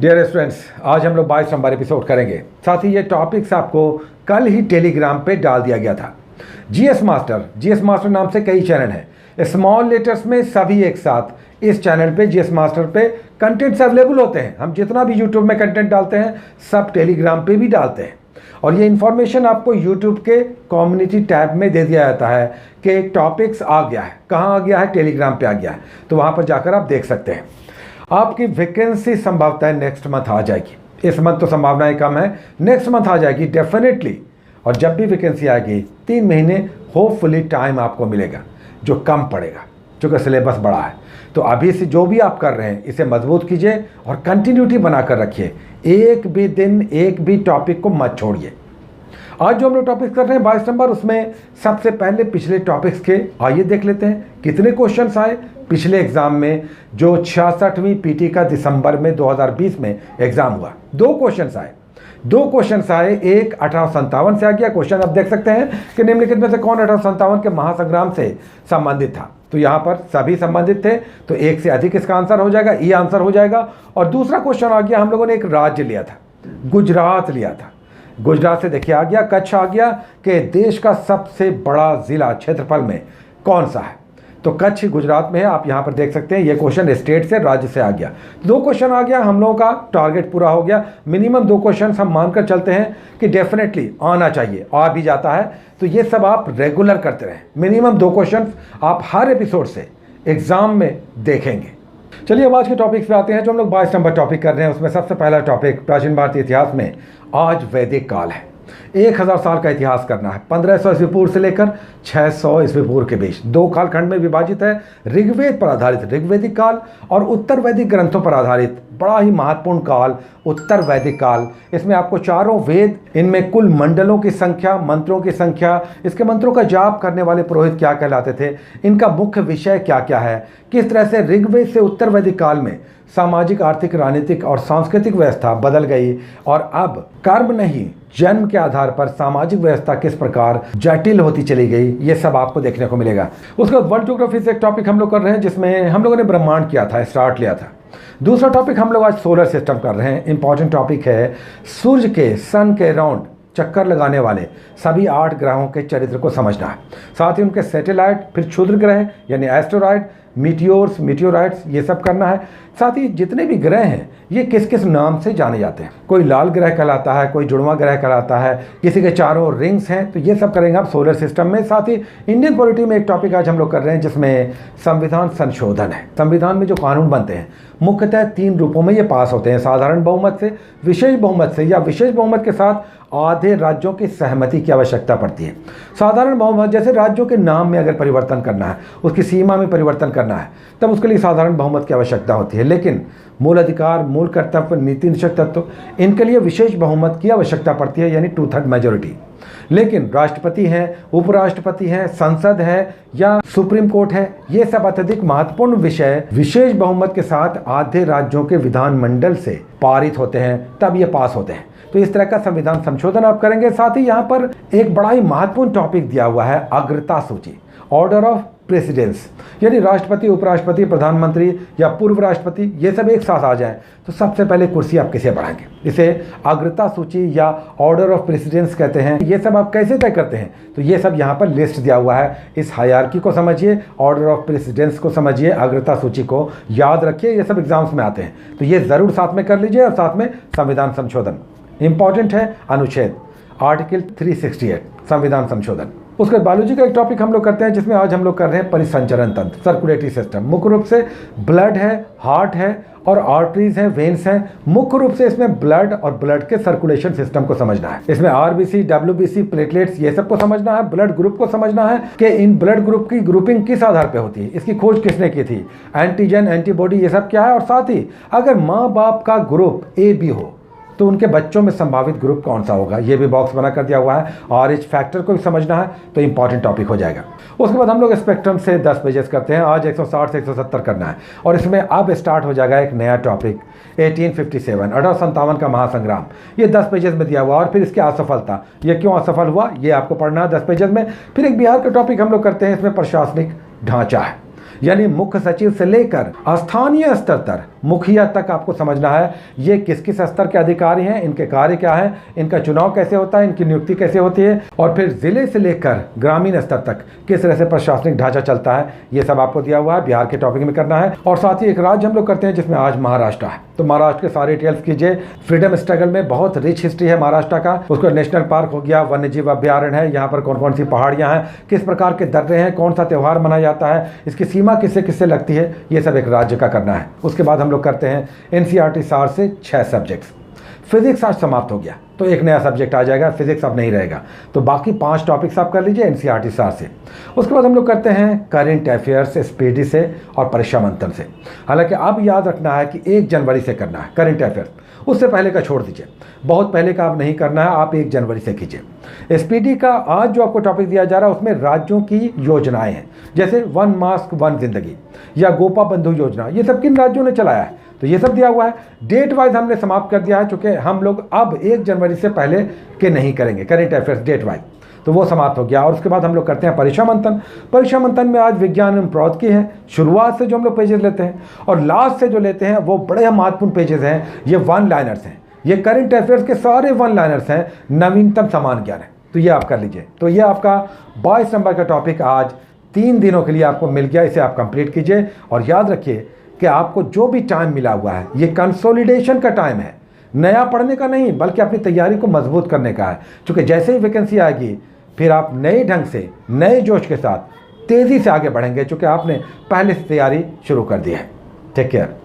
Dear students, आज हम लोग 22 नंबर एपिसोड करेंगे। साथ ही ये टॉपिक्स आपको कल ही टेलीग्राम पे डाल दिया गया था। जीएस मास्टर नाम से कई चैनल हैं। स्मॉल लेटर्स में सभी एक साथ इस चैनल पे जीएस मास्टर पे कंटेंट्स अवेलेबल होते हैं। हम जितना भी यूट्यूब में कंटेंट डालते हैं सब टेलीग्राम पे भी डालते हैं। और ये इन्फॉर्मेशन आपको यूट्यूब के कम्युनिटी टैब में दे दिया जाता है कि टॉपिक्स आ गया है। कहाँ आ गया है? टेलीग्राम पे आ गया है। तो वहाँ पर जाकर आप देख सकते हैं। आपकी वैकेंसी संभवतः नेक्स्ट मंथ आ जाएगी। इस मंथ तो संभावनाएं कम है, नेक्स्ट मंथ आ जाएगी डेफिनेटली। और जब भी वैकेंसी आएगी 3 महीने होपफुली टाइम आपको मिलेगा जो कम पड़ेगा, क्योंकि सिलेबस बड़ा है। तो अभी से जो भी आप कर रहे हैं इसे मजबूत कीजिए और कंटिन्यूटी बनाकर रखिए। एक भी दिन एक भी टॉपिक को मत छोड़िए। आज जो हम लोग टॉपिक कर रहे हैं 22 नंबर, उसमें सबसे पहले पिछले टॉपिक्स के आइए देख लेते हैं कितने क्वेश्चंस आए पिछले एग्जाम में। जो 66वीं पीटी का दिसंबर में 2020 में एग्जाम हुआ, 2 क्वेश्चंस आए। एक 1857 से आ गया क्वेश्चन। अब देख सकते हैं कि निम्नलिखित में से कौन 1857 के महासंग्राम से संबंधित था। तो यहाँ पर सभी संबंधित थे, तो एक से अधिक इसका आंसर हो जाएगा, ई आंसर हो जाएगा। और दूसरा क्वेश्चन आ गया, हम लोगों ने एक राज्य लिया था, गुजरात लिया था। गुजरात से देखिए आ गया, कच्छ आ गया कि देश का सबसे बड़ा जिला क्षेत्रफल में कौन सा है। तो कच्छ गुजरात में है, आप यहाँ पर देख सकते हैं। ये क्वेश्चन स्टेट से, राज्य से आ गया। 2 क्वेश्चन आ गया, हम लोगों का टारगेट पूरा हो गया। मिनिमम 2 क्वेश्चन हम मानकर चलते हैं कि डेफिनेटली आना चाहिए, आ भी जाता है। तो ये सब आप रेगुलर करते रहें। मिनिमम 2 क्वेश्चन आप हर एपिसोड से एग्जाम में देखेंगे। चलिए अब आज के टॉपिक्स पे आते हैं जो हम लोग 22 नंबर टॉपिक कर रहे हैं। उसमें सबसे पहला टॉपिक प्राचीन भारतीय इतिहास में आज वैदिक काल है। 1000 साल का इतिहास करना है। 1500 ईस्वी पूर्व से लेकर 600 ईस्वी पूर्व के बीच 2 कालखंड में विभाजित है। ऋग्वेद पर आधारित ऋग्वेदिक काल और उत्तर वैदिक ग्रंथों पर आधारित बड़ा ही महत्वपूर्ण काल उत्तर वैदिक काल। इसमें आपको चारों वेद, इनमें कुल मंडलों की संख्या, मंत्रों की संख्या, इसके मंत्रों का जाप करने वाले पुरोहित क्या कहलाते थे, इनका मुख्य विषय क्या क्या है, किस तरह से ऋग्वेद से उत्तर वैदिक काल में सामाजिक, आर्थिक, राजनीतिक और सांस्कृतिक व्यवस्था बदल गई और अब कर्म नहीं जन्म के आधार पर सामाजिक व्यवस्था किस प्रकार जटिल होती चली गई, ये सब आपको देखने को मिलेगा। उसके बाद वर्ल्ड ज्योग्राफी से एक टॉपिक हम लोग कर रहे हैं जिसमें हम लोगों ने ब्रह्मांड किया था, स्टार्ट लिया था। दूसरा टॉपिक हम लोग आज सोलर सिस्टम कर रहे हैं। इंपॉर्टेंट टॉपिक है। सूर्य के, सन के राउंड चक्कर लगाने वाले सभी 8 ग्रहों के चरित्र को समझना है। साथ ही उनके सैटेलाइट, फिर क्षुद्र ग्रह यानी एस्टेरॉयड, मीटियोर्स, मीटियोराइट्स, ये सब करना है। साथ ही जितने भी ग्रह हैं ये किस किस नाम से जाने जाते हैं। कोई लाल ग्रह कहलाता है, कोई जुड़वा ग्रह कहलाता है, किसी के चारों रिंग्स हैं। तो ये सब करेंगे आप सोलर सिस्टम में। साथ ही इंडियन पॉलिटी में एक टॉपिक आज हम लोग कर रहे हैं जिसमें संविधान संशोधन है। संविधान में जो कानून बनते हैं मुख्यतः 3 रूपों में ये पास होते हैं। साधारण बहुमत से, विशेष बहुमत से, या विशेष बहुमत के साथ आधे राज्यों की सहमति की आवश्यकता पड़ती है। साधारण बहुमत जैसे राज्यों के नाम में अगर परिवर्तन करना है, उसकी सीमा में परिवर्तन करना है, तब उसके लिए साधारण बहुमत की आवश्यकता होती है। लेकिन मूल अधिकार, मूल कर्तव्य, नीति निषेध तत्व, इनके लिए विशेष बहुमत की आवश्यकता पड़ती है, यानी 2/3 मेजोरिटी। लेकिन राष्ट्रपति हैं, उपराष्ट्रपति हैं, संसद है या सुप्रीम कोर्ट है, ये सब अत्यधिक महत्वपूर्ण विषय विशेष बहुमत के साथ आधे राज्यों के विधानमंडल से पारित होते हैं, तब ये पास होते हैं। तो इस तरह का संविधान संशोधन आप करेंगे। साथ ही यहाँ पर एक बड़ा ही महत्वपूर्ण टॉपिक दिया हुआ है, अग्रता सूची, ऑर्डर ऑफ प्रेसिडेंस, यानी राष्ट्रपति, उपराष्ट्रपति, प्रधानमंत्री या पूर्व राष्ट्रपति ये सब एक साथ आ जाएं तो सबसे पहले कुर्सी आप किसे बढ़ाएंगे। इसे अग्रता सूची या ऑर्डर ऑफ प्रेसिडेंस कहते हैं। ये सब आप कैसे तय करते हैं? तो ये सब यहाँ पर लिस्ट दिया हुआ है। इस हायरार्की को समझिए, ऑर्डर ऑफ प्रेसिडेंस को समझिए, अग्रता सूची को याद रखिए। ये सब एग्जाम्स में आते हैं, तो ये ज़रूर साथ में कर लीजिए। और साथ में संविधान संशोधन इंपॉर्टेंट है, अनुच्छेद आर्टिकल 368 संविधान संशोधन। उसके बायोलॉजी का एक टॉपिक हम लोग करते हैं जिसमें आज हम लोग कर रहे हैं परिसंचरण तंत्र, सर्कुलेटरी सिस्टम। मुख्य रूप से ब्लड है, हार्ट है और आर्टरीज हैं, वेन्स हैं। मुख्य रूप से इसमें ब्लड और ब्लड के सर्कुलेशन सिस्टम को समझना है। इसमें आरबीसी, डब्ल्यूबीसी, प्लेटलेट्स, ये सब को समझना है। ब्लड ग्रुप को समझना है कि इन ब्लड ग्रुप की ग्रुपिंग किस आधार पे होती है, इसकी खोज किसने की थी, एंटीजन, एंटीबॉडी, ये सब क्या है। और साथ ही अगर माँ बाप का ग्रुप ए बी हो तो उनके बच्चों में संभावित ग्रुप कौन सा होगा, ये भी बॉक्स बना कर दिया हुआ है। और एच फैक्टर को भी समझना है, तो इंपॉर्टेंट टॉपिक हो जाएगा। उसके बाद हम लोग स्पेक्ट्रम से 10 पेजेस करते हैं। आज 160 से 170 करना है। और इसमें अब स्टार्ट हो जाएगा एक नया टॉपिक, 1857 1857 का महासंग्राम। ये 10 पेजेस में दिया हुआ। और फिर इसकी असफलता, ये क्यों असफल हुआ, ये आपको पढ़ना है 10 पेजेस में। फिर एक बिहार का टॉपिक हम लोग करते हैं, इसमें प्रशासनिक ढांचा है, यानी मुख्य सचिव से लेकर स्थानीय स्तर तक मुखिया तक आपको समझना है ये किस किस स्तर के अधिकारी हैं, इनके कार्य क्या है, इनका चुनाव कैसे होता है, इनकी नियुक्ति कैसे होती है, और फिर जिले से लेकर ग्रामीण स्तर तक किस तरह से प्रशासनिक ढांचा चलता है, ये सब आपको दिया हुआ है। बिहार के टॉपिक में करना है। और साथ ही एक राज्य हम लोग करते हैं जिसमें आज महाराष्ट्र है, तो महाराष्ट्र के सारे डिटेल्स कीजिए। फ्रीडम स्ट्रगल में बहुत रिच हिस्ट्री है महाराष्ट्र का। उसका नेशनल पार्क हो गया, वन्य जीव अभ्यारण्य है, यहाँ पर कौन कौन सी पहाड़ियाँ हैं, किस प्रकार के दर्रे हैं, कौन सा त्यौहार मनाया जाता है, इसकी सीमा किससे किससे लगती है, ये सब एक राज्य का करना है। उसके बाद हम लोग करते हैं एनसीईआरटी सार से 6 सब्जेक्ट्स। फिजिक्स आज समाप्त हो गया तो एक नया सब्जेक्ट आ जाएगा, फिजिक्स अब नहीं रहेगा, तो बाकी 5 टॉपिक्स आप कर लीजिए एनसीईआरटी सार से। उसके बाद हम लोग करते हैं करंट अफेयर्स स्पीडी से और परीक्षा मंथन से। हालांकि अब याद रखना है कि 1 जनवरी से करना है करंट अफेयर्स, उससे पहले का छोड़ दीजिए, बहुत पहले का आप नहीं करना है, आप 1 जनवरी से कीजिए। स्पीडी का आज जो आपको टॉपिक दिया जा रहा है उसमें राज्यों की योजनाएं हैं, जैसे 1 मास्क 1 जिंदगी या गोपा बंधु योजना, ये सब किन राज्यों ने चलाया है, तो ये सब दिया हुआ है। डेट वाइज हमने समाप्त कर दिया है, चूंकि हम लोग अब 1 जनवरी से पहले के नहीं करेंगे करंट अफेयर्स डेट वाइज, तो वो समाप्त हो गया। और उसके बाद हम लोग करते हैं परीक्षा मंथन। परीक्षा मंथन में आज विज्ञान एवं प्रौद्योगिकी है, शुरुआत से जो हम लोग पेजेस लेते हैं और लास्ट से जो लेते हैं वो बड़े महत्वपूर्ण पेजेस हैं, ये 1 लाइनर्स हैं, ये करंट अफेयर्स के सारे 1 लाइनर्स हैं, नवीनतम समान ज्ञान है, तो ये आप कर लीजिए। तो ये आपका 22 नंबर का टॉपिक आज 3 दिनों के लिए आपको मिल गया, इसे आप कंप्लीट कीजिए। और याद रखिए कि आपको जो भी टाइम मिला हुआ है ये कंसोलिडेशन का टाइम है, नया पढ़ने का नहीं बल्कि अपनी तैयारी को मजबूत करने का है। क्योंकि जैसे ही वैकेंसी आएगी फिर आप नए ढंग से नए जोश के साथ तेज़ी से आगे बढ़ेंगे, चूँकि आपने पहले से तैयारी शुरू कर दी है। Take care.